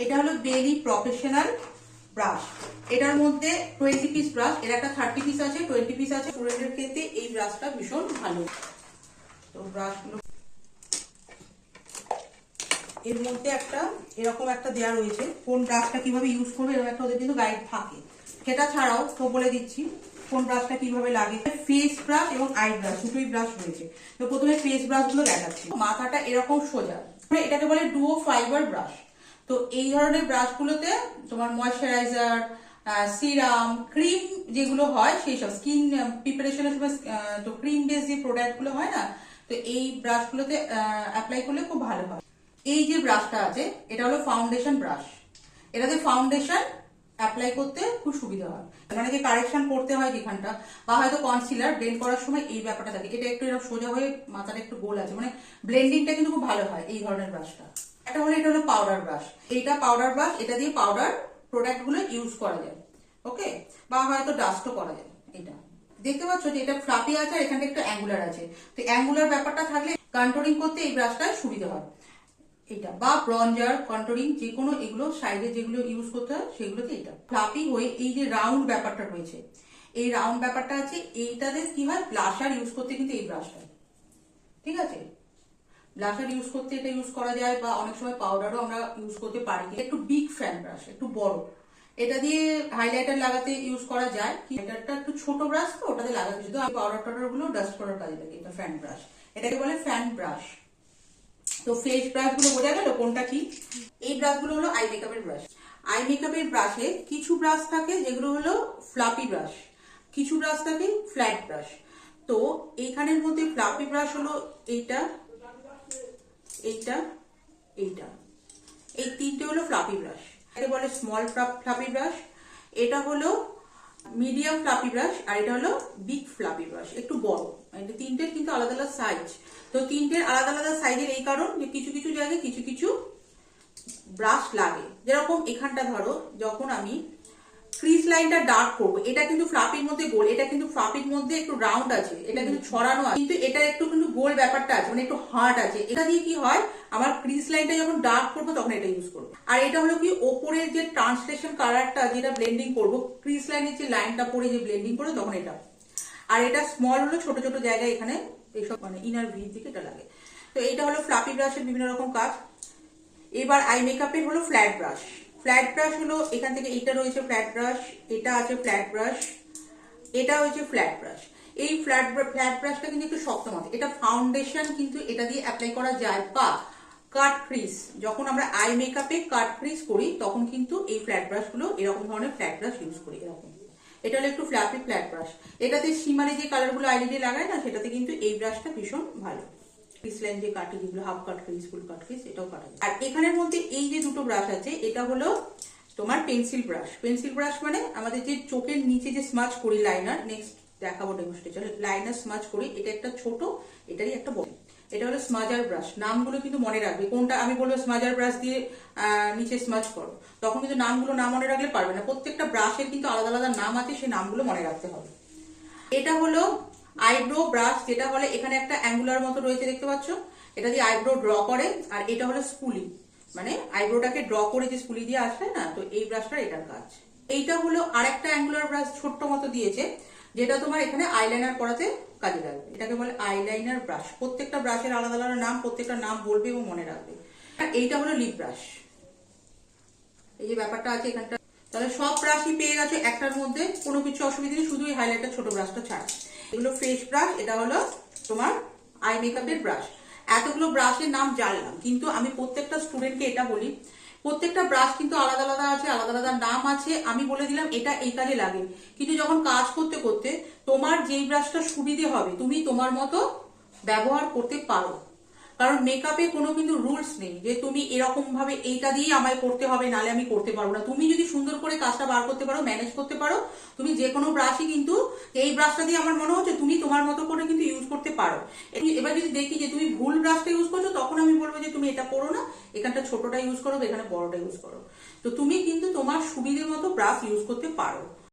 এটা হলো বেলি প্রফেশনাল ব্রাশ। এটার মধ্যে 20 পিস ব্রাশ, এর একটা 30 পিস আছে, 20 পিস আছে। স্টুডেন্টের ক্ষেত্রে এই ব্রাশটা ভীষণ ভালো। তো ব্রাশগুলো এর মধ্যে একটা এরকম একটা দেওয়া রয়েছে, কোন ব্রাশটা কিভাবে ইউজ করবে এরকম একটা ওদের কিন্তু গাইড থাকে। সেটা ছাড়াও তো বলে দিচ্ছি কোন ব্রাশটা কিভাবে লাগে। ফেস ব্রাশ এবং আই ব্রাশ দুটোই ব্রাশ রয়েছে। তো প্রথমে ফেস ব্রাশ গুলো দেখাচ্ছি। মাথাটা এরকম সোজা, এটাকে বলে ডুও ফাইবার ব্রাশ। তো এই ধরনের ব্রাশ গুলোতে তোমার ময়শ্চারাইজার, সিরাম, ক্রিম যেগুলো হয় সেই সব স্কিন প্রিপারেশনের সময় তো ক্রিম বেস যে প্রোডাক্ট গুলো হয় না, তো এই ব্রাশ গুলোতে অ্যাপ্লাই করলে খুব ভালো হয়। এই যে ব্রাশটা আছে এটা হলো ফাউন্ডেশন ব্রাশ। এটাতে ফাউন্ডেশন অ্যাপ্লাই করতে খুব সুবিধা হয়, মানে যে কারেকশন করতে হয় যেখানটা, বা হয়তো কনসিলার ব্লেন্ড করার সময় এই ব্যাপারটা থাকে। এটা একটু এরকম সোজা হয়ে মাথাটা একটু গোল আছে, মানে ব্লেন্ডিংটা কিন্তু খুব ভালো হয় এই ধরনের ব্রাশটা। এটা হলো পাউডার ব্রাশ। এইটা পাউডার ব্রাশ, এটা দিয়ে পাউডার প্রোডাক্ট গুলো ইউজ করা যায়, ওকে, বা হয়তো ডাস্টও করা যায়। এটা দেখতে পাচ্ছ যে এটা ফ্লাপি আছে আর এখানটা একটু অ্যাঙ্গুলার আছে। তো অ্যাঙ্গুলার ব্যাপারটা থাকলে কন্ট্রোলিং করতে এই ব্রাশটা সুবিধা হয়। এটা বা ব্রঞ্জার, কন্ট্রোলিং যে কোনো এগুলো সাইডে যেগুলো ইউজ করতে হয় সেগুলোতে এটা ফ্লাপি হয়ে এই যে রাউন্ড ব্যাপারটা রয়েছে, এই রাউন্ড ব্যাপারটা আছে। এইটাতে কি হয়, ব্লাশার ইউজ করতে কিন্তু এই ব্রাশটা, ঠিক আছে, ব্লাশার ইউজ করতে এটা ইউজ করা যায়, বা অনেক সময় পাউডারও আমরা ইউজ করতে পারি। একটু বিগ ফ্যান ব্রাশ, একটু বড়, এটা দিয়ে হাইলাইটার লাগাতে ইউজ করা যায়। হাইলাইটারটা একটু ছোট ব্রাশ, তো ওটাতে লাগাতে শুধু পাউডার টাউডার গুলো ডাস্ট করার কাজে লাগে। এটা ফ্যান ব্রাশ, এটাকে বলে ফ্যান ব্রাশ। তো ফেস ব্রাশ গুলো বোঝা গেল কোনটা কি। এই ব্রাশ গুলো হলো আই মেকআপের ব্রাশ। আই মেকআপের ব্রাশে কিছু ব্রাশ থাকে যেগুলো হলো ফ্লাপি ব্রাশ, কিছু ব্রাশ থাকে ফ্ল্যাট ব্রাশ। তো এইখানের মধ্যে ফ্লাপি ব্রাশ হলো এইটা, এইটা, এইটা, এই তিনটে হলো ফ্লাপি ব্রাশ। এটা বলে স্মল ফ্লাপি ব্রাশ, এটা হলো মিডিয়াম ফ্লাপি ব্রাশ, আর এটা হলো বিগ ফ্লাপি ব্রাশ, একটু বড়। এটা তিনটের কিন্তু আলাদা আলাদা সাইজ। তো তিনটের আলাদা আলাদা সাইজের এই কারণ যে কিছু কিছু জায়গায় কিছু কিছু ব্রাশ লাগে। যেরকম এখানটা ধরো, যখন আমি ক্রিজ লাইনটা ডার্ক করবো, এটা কিন্তু ফ্লাপির মধ্যে গোল, এটা কিন্তু ফ্লাপির মধ্যে একটু রাউন্ড আছে, এটা কিন্তু ছড়ানো আছে, কিন্তু এটা একটু কিন্তু গোল ব্যাপারটা আছে, মানে একটু হার্ড আছে। এটা দিয়ে কি হয়, আমার ক্রিজ লাইনটা যখন ডার্ক করবো তখন এটা ইউজ করবো। আর এটা হলো কি ওপরের যে ট্রান্সলেশন কালারটা যেটা ব্লেন্ডিং করবো, ক্রিজ লাইনের যে লাইনটা পরে যে ব্লেন্ডিং করবো তখন এটা। আর এটা স্মল হলো ছোট ছোট জায়গায় এখানে এইসব মানে ইনার ভির দিকে এটা লাগে। তো এটা হলো ফ্লাপি ব্রাশের বিভিন্ন রকম কাজ। এবার আই মেকআপের হলো ফ্ল্যাট ব্রাশ। ফ্ল্যাট ব্রাশ হলো এখান থেকে এটা রয়েছে ফ্ল্যাট ব্রাশ, এটা আছে ফ্ল্যাট ব্রাশ, এটা হচ্ছে ফ্ল্যাট ব্রাশ। এই ফ্ল্যাট ব্রাশটা কিন্তু একটু শক্ত মতো। এটা ফাউন্ডেশন কিন্তু এটা দিয়ে অ্যাপ্লাই করা যায়, বা কাট ক্রিজ, যখন আমরা আই মেকআপে কাট ক্রিজ করি তখন কিন্তু এই ফ্ল্যাট ব্রাশ গুলো এরকম ধরনের ফ্ল্যাট ব্রাশ ইউজ করি এরকম। এটা হলো একটু ফ্ল্যাপি ফ্ল্যাট ব্রাশ। এটাতে সীমানে যে কালার গুলো আইলিডে লাগায় না, সেটাতে কিন্তু এই ব্রাশটা ভীষণ ভালো। ক্রিজ লাইন যে কাটি, যেগুলো হাফ কাট ক্রিজ, ফুল কাট ক্রিজ, এটাও কাটা যায়। আর এখানের মধ্যে এই যে দুটো ব্রাশ আছে, এটা হলো তোমার পেন্সিল ব্রাশ। পেন্সিল ব্রাশ মানে আমাদের যে চোখের নিচে যে স্মাচ করি লাইনার, নেক্সট দেখাবো ডেমোস্ট্রেশন, লাইনার স্মাচ করি, এটা একটা ছোট, এটারই একটা বড়। এটা হলো স্মাজার ব্রাশ। নামগুলো কিন্তু মনে রাখবে, কোনটা আমি বলবো স্মাজার ব্রাশ দিয়ে নিচে স্মাচ করো, তখন কিন্তু নামগুলো না মনে রাখলে পারবে না। প্রত্যেকটা ব্রাশের কিন্তু আলাদা আলাদা নাম আছে, সেই নামগুলো মনে রাখতে হবে। এটা হলো আইব্রো ব্রাশ, যেটা হলে এখানে একটা অ্যাঙ্গুলার মতো রয়েছে দেখতে পাচ্ছ, এটা দিয়ে আইব্রো ড্র করে। আর এটা হলো স্পুলি, মানে আইব্রোটাকে ড্র করে যে স্পুলি দিয়ে আসে না, তো এই ব্রাশটা এটার কাজ। এইটা হলো আরেকটা অ্যাঙ্গুলার ব্রাশ ছোট্ট মতো দিয়েছে, যেটা তোমার এখানে আইলাইনার করাতে কাজে লাগবে। এটাকে বলে আইলাইনার ব্রাশ। প্রত্যেকটা ব্রাশের আলাদা আলাদা নাম, প্রত্যেকটা নাম বলবে এবং মনে রাখবে। আর এইটা হলো লিপ ব্রাশ, এই যে ব্যাপারটা আছে এখানটা। তাহলে সব ব্রাশই পেয়ে গেছো একটার মধ্যে, কোনো কিছু অসুবিধা নেই, শুধু এই হাইলাইটার ছোট ব্রাশটা ছাড়া। এগুলো ফেস ব্রাশ, এটা হলো তোমার আই মেকআপের ব্রাশ। এতগুলো ব্রাশের নাম জানলাম, কিন্তু আমি প্রত্যেকটা স্টুডেন্টকে এটা বলি, প্রত্যেকটা ব্রাশ কিন্তু আলাদা আলাদা আছে, আলাদা আলাদা নাম আছে। আমি বলে দিলাম এটা এই কাজে লাগে, কিন্তু যখন কাজ করতে করতে তোমার যেই ব্রাশটা সুবিধে হবে তুমি তোমার মতো ব্যবহার করতে পারো। কারণ মেকআপে কোনো কিন্তু রুলস নেই যে তুমি এরকম ভাবে এইটা দিয়ে আমায় করতে হবে, নালে আমি করতে পারবো না। তুমি যদি সুন্দর করে কাজটা বার করতে পারো, ম্যানেজ করতে পারো, তুমি যে কোনো ব্রাশই কিন্তু এই ব্রাশটা দিয়ে আমার মনে হচ্ছে তুমি তোমার মতো করে কিন্তু ইউজ করতে পারো। এবার যদি দেখি যে তুমি ভুল ব্রাশটা ইউজ করছো, তখন আমি বলবো যে তুমি এটা করো না, এখানটা ছোটটা ইউজ করো, এখানে বড়টা ইউজ করো। তো তুমি কিন্তু তোমার সুবিধে মতো ব্রাশ ইউজ করতে পারো।